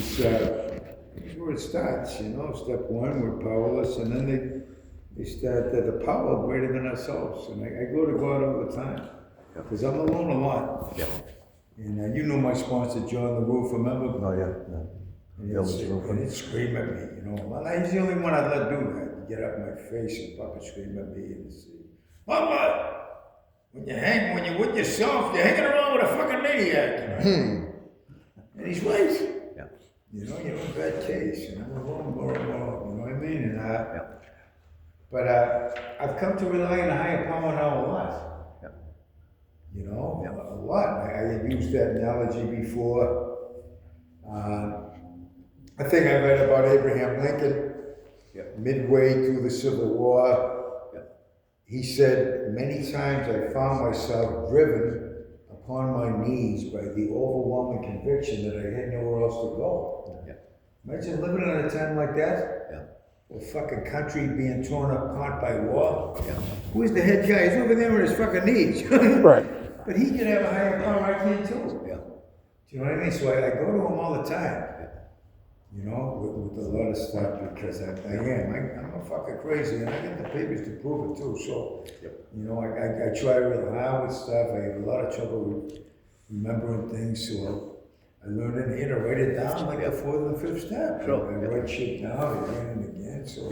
Here's where it starts, you know. Step one, we're powerless, and then they start the power greater than ourselves. And I go to God all the time because I'm alone a lot. Yeah. And you know my sponsor, John the Roof, remember? Oh, yeah. And he'd scream at me, you know. Well, he's the only one I'd let do that. He'd get up in my face and fucking scream at me and say, Mama! When you're with yourself, you're hanging around with a fucking maniac. You know? And he's right. Yeah. You know, you're in bad case. You know, more. You know what I mean? And Yeah. but I've come to rely on a higher power now a lot. Yeah. You know, Yeah. a lot. I had used that analogy before. I think I read about Abraham Lincoln. Yeah. Midway through the Civil War. He said, many times I found myself driven upon my knees by the overwhelming conviction that I had nowhere else to go. Yeah. Imagine living at a time like that. Yeah. The fucking country being torn apart by war. Yeah. Who's the head guy? He's over there on his fucking knees. Right. But he can have a higher power, I can too. Yeah. Do you know what I mean? So I go to him all the time. You know, with a lot of stuff because I'm a fucking crazy and I got the papers to prove it too. So, you know, I try real hard with stuff. I have a lot of trouble with remembering things. So I learned in here to write it down like a fourth and fifth step. Sure. I write shit down again and again so I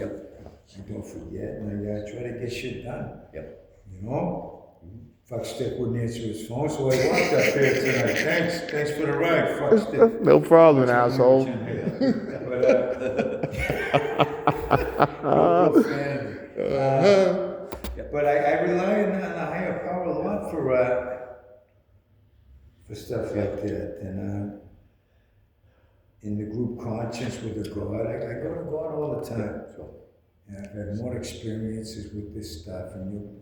don't forget and I try to get shit done. You know? Fuck Stick wouldn't answer his phone, so I walked up here tonight. Thanks for the ride, Fuck Stick. No problem, asshole. But I rely on a higher power a lot for stuff like that. And in the group conscience with the God, I go to God all the time. And I've had more experiences with this stuff. And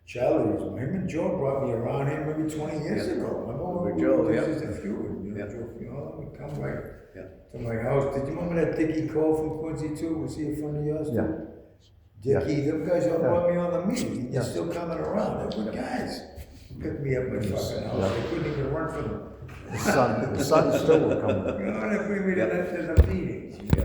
Charlie, him and Joe brought me around here maybe 20 years ago. With Joe, this is a few. You know, Joe, let me come right to my house. Did you remember that Dickie Cole from Quincy too? Was he a friend of yours? Yeah. Dickie, them guys all brought me on the meeting. They're still coming around. They're good guys. Picked me up in my fucking house. They couldn't even run for them. The sun still will come. You know, they bring me to the meetings. You know what